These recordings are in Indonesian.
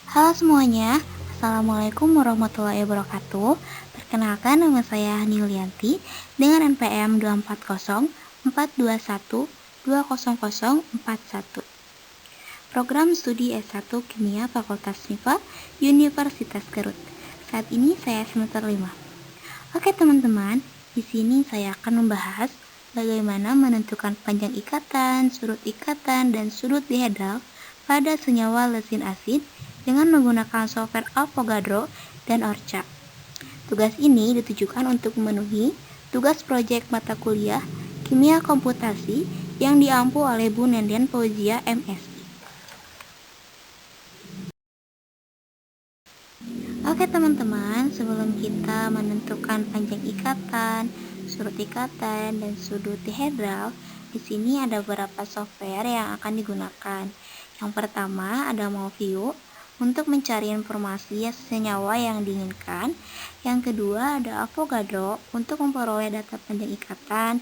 Halo semuanya, Assalamualaikum warahmatullahi wabarakatuh. Perkenalkan, nama saya Hani Yulianti dengan NPM 24042120041. Program Studi S1 Kimia Fakultas MIPA Universitas Garut. Saat ini saya semester 5. Oke teman-teman, di sini saya akan membahas bagaimana menentukan panjang ikatan, surut ikatan, dan sudut dihedral pada senyawa lesin asid dengan menggunakan software Avogadro dan Orca. Tugas ini ditujukan untuk memenuhi tugas proyek mata kuliah Kimia Komputasi yang diampu oleh Bu Nenden Fauzia MSI. Oke teman-teman, sebelum kita menentukan panjang ikatan, surut ikatan, dan sudut dihedral, di sini ada beberapa software yang akan digunakan. Yang pertama ada MolView untuk mencari informasi senyawa yang diinginkan. Yang kedua ada Avogadro untuk memperoleh data panjang ikatan,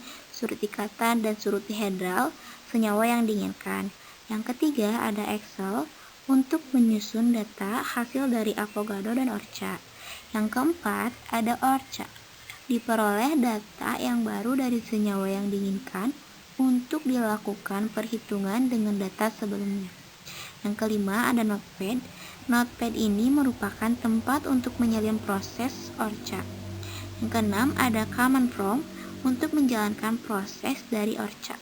dan surut dihedral senyawa yang diinginkan. Yang ketiga ada Excel untuk menyusun data hasil dari Avogadro dan Orca. Yang keempat, ada Orca. Diperoleh data yang baru dari senyawa yang diinginkan untuk dilakukan perhitungan dengan data sebelumnya. Yang kelima, ada Notepad. Notepad ini merupakan tempat untuk menyalin proses Orca. Yang keenam, ada Command Prompt untuk menjalankan proses dari Orca.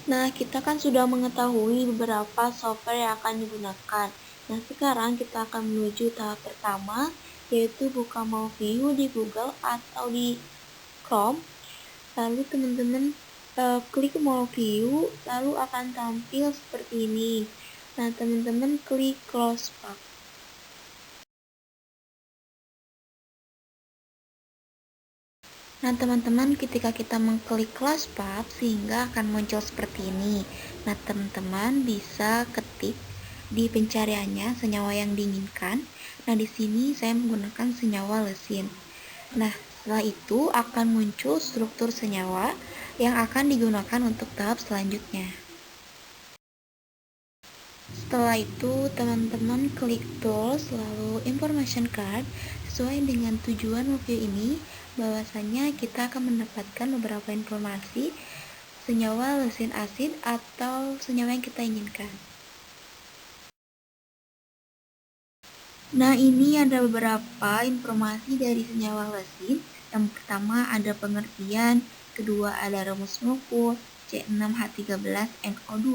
Nah, kita kan sudah mengetahui beberapa software yang akan digunakan. Nah, sekarang kita akan menuju tahap pertama, yaitu buka MolView di Google atau di Chrome. Lalu teman-teman klik MolView, lalu akan tampil seperti ini. Nah, teman-teman klik Close Pub. Nah, teman-teman, ketika kita mengklik Close Pub, sehingga akan muncul seperti ini. Nah, teman-teman bisa ketik di pencariannya senyawa yang diinginkan. Nah, di sini saya menggunakan senyawa lesin. Nah, setelah itu akan muncul struktur senyawa yang akan digunakan untuk tahap selanjutnya. Setelah itu, teman-teman klik Tools, lalu Information Card. Sesuai dengan tujuan review ini, bahwasanya kita akan mendapatkan beberapa informasi senyawa lesin asid atau senyawa yang kita inginkan. Nah, ini ada beberapa informasi dari senyawa lesin. Yang pertama ada pengertian, kedua ada rumus molekul C6H13NO2,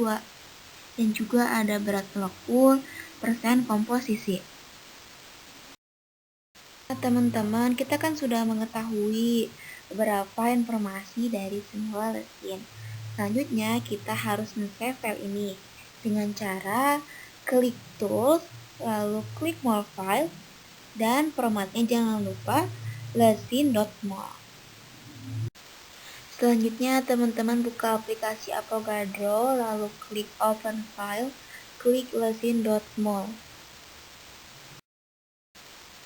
dan juga ada berat molekul, persen komposisi. Nah, teman-teman, kita kan sudah mengetahui beberapa informasi dari senyawa lesin. Selanjutnya, kita harus men-save file ini dengan cara klik Tools, lalu klik More File, dan formatnya jangan lupa lesin.mol. Selanjutnya, teman-teman buka aplikasi Avogadro, lalu klik Open File, klik lesin.mol.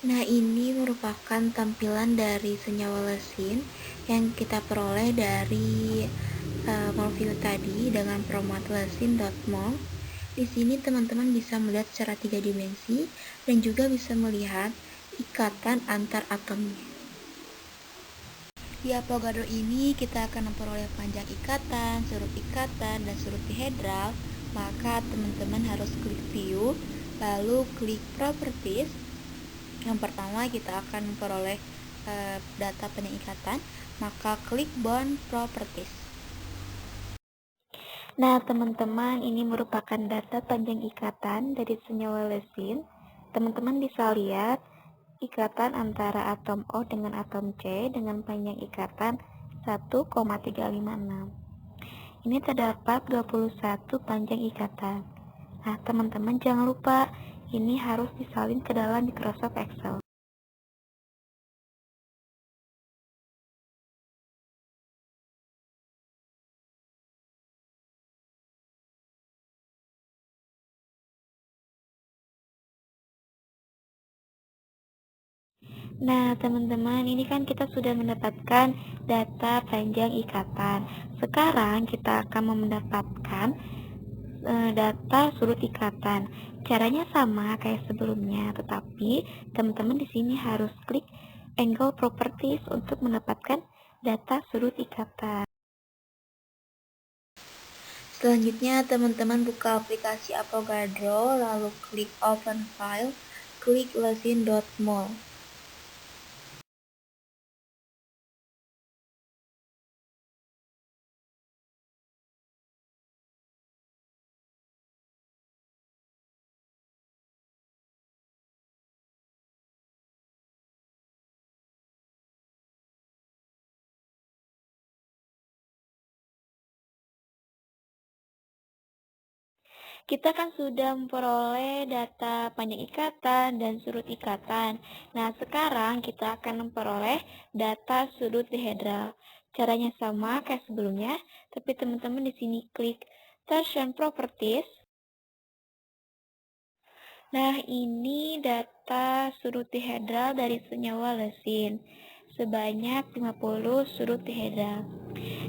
Nah, ini merupakan tampilan dari senyawa lesin yang kita peroleh dari MolView tadi dengan format lesin.mol. Di sini teman-teman bisa melihat secara 3 dimensi dan juga bisa melihat ikatan antar atomnya. Di Avogadro ini kita akan memperoleh panjang ikatan, dan surut dihedral. Maka teman-teman harus klik View, lalu klik Properties. Yang pertama kita akan memperoleh data panjang ikatan, maka klik Bond Properties. Nah, teman-teman, ini merupakan data panjang ikatan dari senyawa lesin. Teman-teman bisa lihat ikatan antara atom O dengan atom C dengan panjang ikatan 1,356. Ini terdapat 21 panjang ikatan. Nah, teman-teman jangan lupa ini harus disalin ke dalam Microsoft Excel. Nah, teman-teman, ini kan kita sudah mendapatkan data panjang ikatan. Sekarang kita akan mendapatkan data sudut ikatan. Caranya sama kayak sebelumnya, tetapi teman-teman di sini harus klik angle properties untuk mendapatkan data sudut ikatan. Selanjutnya, teman-teman buka aplikasi Avogadro, lalu klik Open File, klik lesson.mol. Kita kan sudah memperoleh data panjang ikatan dan sudut ikatan. Nah, sekarang kita akan memperoleh data sudut dihedral. Caranya sama kayak sebelumnya, tapi teman-teman di sini klik Torsion Properties. Nah, ini data sudut dihedral dari senyawa lesin sebanyak 50 sudut dihedral.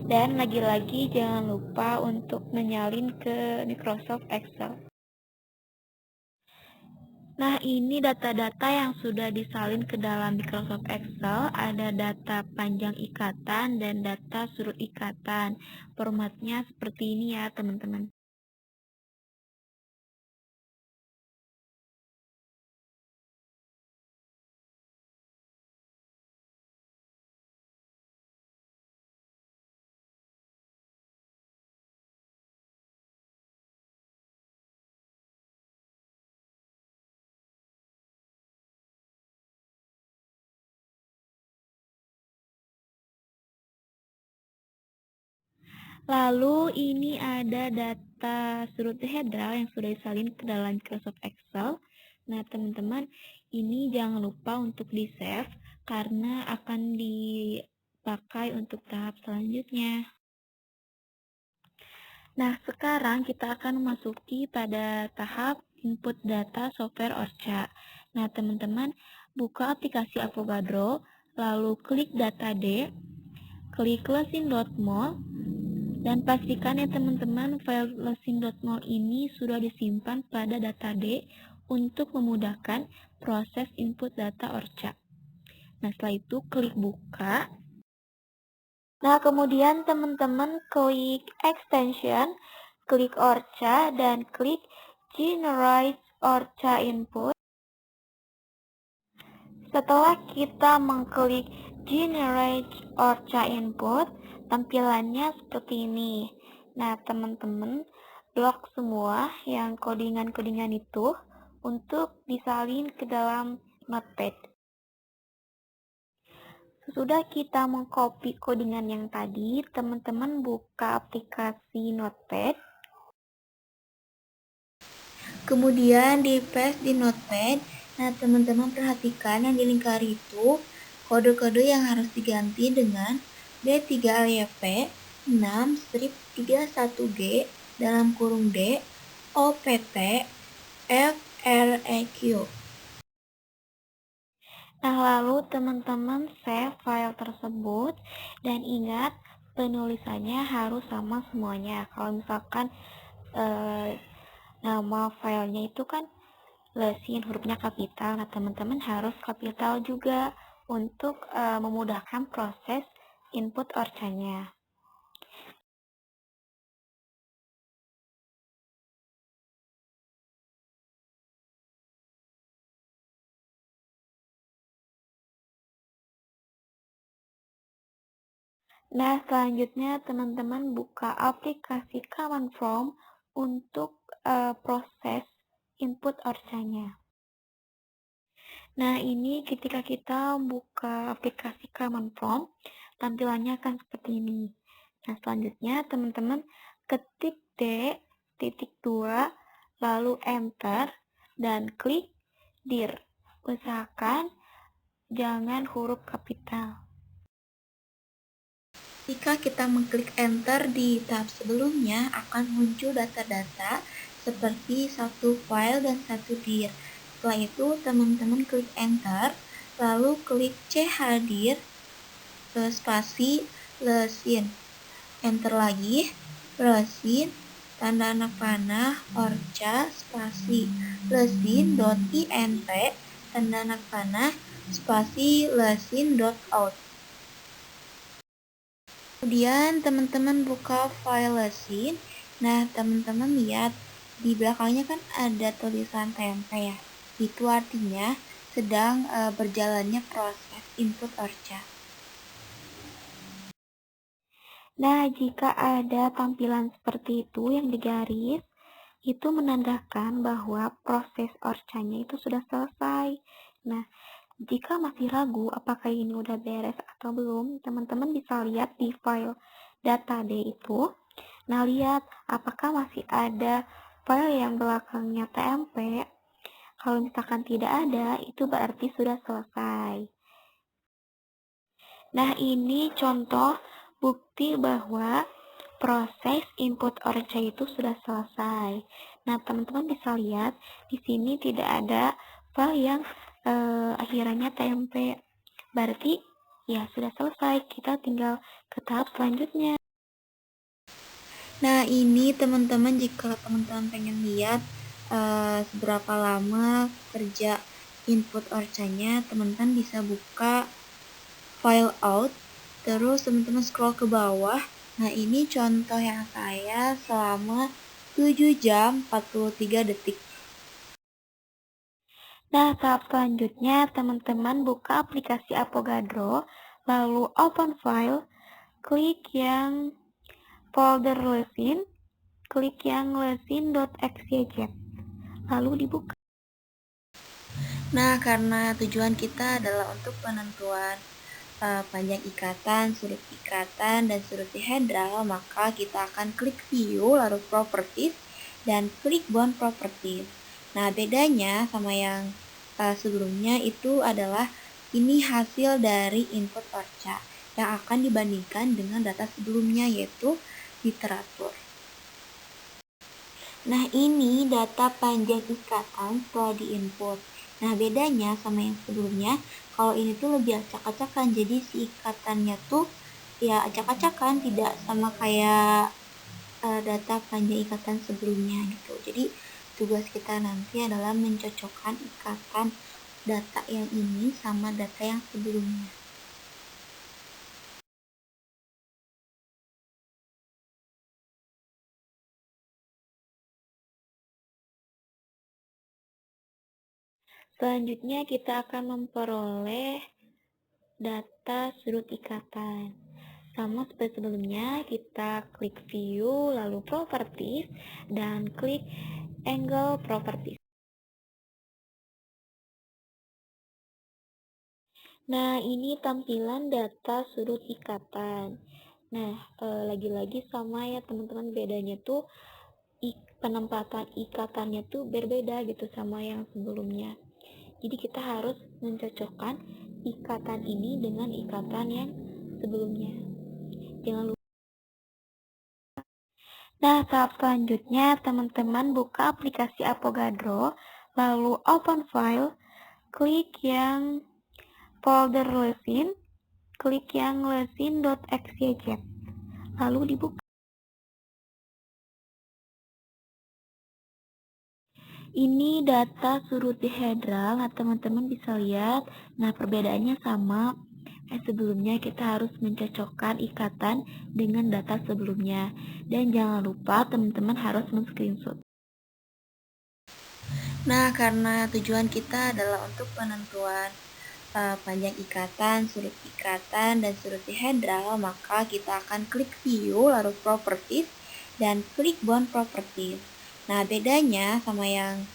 Dan lagi-lagi jangan lupa untuk menyalin ke Microsoft Excel. Nah, ini data-data yang sudah disalin ke dalam Microsoft Excel. Ada data panjang ikatan dan data sudut ikatan. Formatnya seperti ini ya, teman-teman. Lalu ini ada data sudut dihedral yang sudah disalin ke dalam Microsoft Excel. Nah, teman-teman, ini jangan lupa untuk di-save karena akan dipakai untuk tahap selanjutnya. Nah, sekarang kita akan memasuki pada tahap input data software Orca. Nah, teman-teman, buka aplikasi Avogadro, lalu klik data D, klik lesson.mol, dan pastikan ya teman-teman file lesson.mol ini sudah disimpan pada data D untuk memudahkan proses input data Orca. Nah, setelah itu klik buka. Nah, kemudian teman-teman klik extension, klik Orca, dan klik generate Orca input. Setelah kita mengklik generate Orca input, tampilannya seperti ini. Nah, teman-teman, blok semua yang codingan-codingan itu untuk disalin ke dalam notepad. Sesudah kita mengcopy codingan yang tadi, teman-teman buka aplikasi Notepad. Kemudian di paste di Notepad. Nah, teman-teman perhatikan yang di lingkar itu kode-kode yang harus diganti dengan D3LYP 6 strip 31G dalam kurung D OPT FREQ. Nah, lalu teman-teman save file tersebut dan ingat penulisannya harus sama semuanya. Kalau misalkan nama filenya itu kan lesin hurufnya kapital, nah teman-teman harus kapital juga untuk memudahkan proses input orcanya. Nah, selanjutnya teman-teman buka aplikasi Command Prompt untuk proses input orcanya. Nah, ini ketika kita buka aplikasi Command Prompt, tampilannya akan seperti ini. Nah, selanjutnya teman-teman ketik D.2, lalu Enter, dan klik dir. Usahakan jangan huruf kapital. Jika kita mengklik Enter di tab sebelumnya, akan muncul data-data seperti satu file dan satu dir. Setelah itu, teman-teman klik Enter, lalu klik C hadir, spasi lesin, enter lagi, lesin, tanda anak panah, orca, spasi, lesin.int, tanda anak panah, spasi, lesin.out. Kemudian teman-teman buka file lesin. Nah, teman-teman lihat di belakangnya kan ada tulisan tempe ya. Itu artinya sedang berjalannya proses input orca. Nah, jika ada tampilan seperti itu yang digaris, itu menandakan bahwa proses orcanya itu sudah selesai. Nah, jika masih ragu apakah ini udah beres atau belum, teman-teman bisa lihat di file data.d itu. Nah, lihat apakah masih ada file yang belakangnya tmp. Kalau misalkan tidak ada, itu berarti sudah selesai. Nah, ini contoh bukti bahwa proses input orca itu sudah selesai. Nah, teman-teman bisa lihat di sini tidak ada file yang akhirannya tmp. Berarti ya sudah selesai. Kita tinggal ke tahap selanjutnya. Nah, ini teman-teman jika teman-teman pengen lihat seberapa lama kerja input orcanya, teman-teman bisa buka file out, terus teman-teman scroll ke bawah. Nah, ini contoh yang saya selama 7 jam 43 detik. Nah, tahap selanjutnya teman-teman buka aplikasi Avogadro, lalu open file, klik yang folder lesin, klik yang lesin.xyz, lalu dibuka. Nah, karena tujuan kita adalah untuk penentuan panjang ikatan, sudut ikatan, dan sudut dihedral, maka kita akan klik view, lalu properties, dan klik bond properties. Nah, bedanya sama yang sebelumnya itu adalah ini hasil dari input orca yang akan dibandingkan dengan data sebelumnya, yaitu literatur. Nah, ini data panjang ikatan setelah diinput. Nah, bedanya sama yang sebelumnya, kalau ini tuh lebih acak-acakan, jadi si ikatannya tuh ya acak-acakan, tidak sama kayak data panjang ikatan sebelumnya gitu. Jadi tugas kita nanti adalah mencocokkan ikatan data yang ini sama data yang sebelumnya. Selanjutnya kita akan memperoleh data sudut ikatan. Sama seperti sebelumnya, kita klik view, lalu properties, dan klik angle properties. Nah, ini tampilan data sudut ikatan. Nah, lagi-lagi sama ya teman-teman, bedanya tuh penempatan ikatannya tuh berbeda gitu sama yang sebelumnya. Jadi kita harus mencocokkan ikatan ini dengan ikatan yang sebelumnya. Jangan lupa. Nah, tahap selanjutnya teman-teman buka aplikasi Avogadro, lalu open file, klik yang folder lesin, klik yang lesin.xyz, lalu dibuka. Ini data sudut dihedral, nah teman-teman bisa lihat. Nah, perbedaannya sama. Sebelumnya kita harus mencocokkan ikatan dengan data sebelumnya. Dan jangan lupa teman-teman harus men-screenshot. Nah, karena tujuan kita adalah untuk penentuan panjang ikatan, sudut ikatan, dan sudut dihedral, maka kita akan klik view, lalu properties, dan klik bond properties. Nah, bedanya sama yang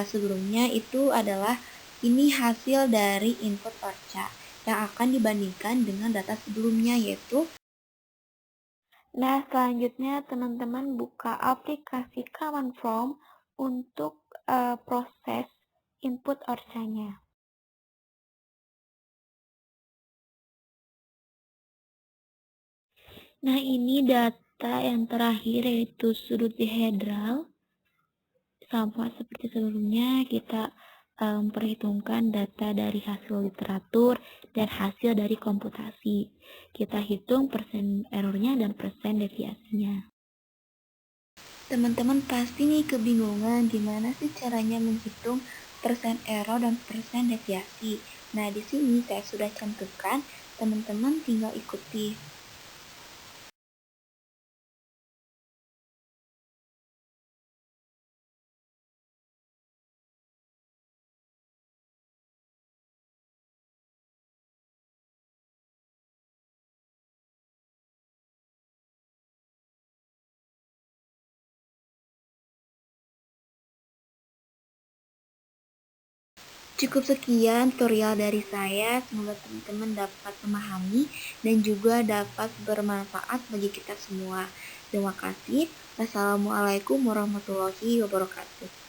sebelumnya itu adalah ini hasil dari input orca yang akan dibandingkan dengan data sebelumnya, yaitu. Nah, selanjutnya teman-teman buka aplikasi Command From untuk proses input orcanya. Nah, ini data yang terakhir yaitu sudut dihedral. Sama seperti sebelumnya, kita memperhitungkan data dari hasil literatur dan hasil dari komputasi. Kita hitung persen errornya dan persen deviasinya. Teman-teman pasti nih kebingungan gimana sih caranya menghitung persen error dan persen deviasi. Nah, di sini saya sudah cantumkan, teman-teman tinggal ikuti. Cukup sekian tutorial dari saya, semoga teman-teman dapat memahami dan juga dapat bermanfaat bagi kita semua. Terima kasih. Wassalamualaikum warahmatullahi wabarakatuh.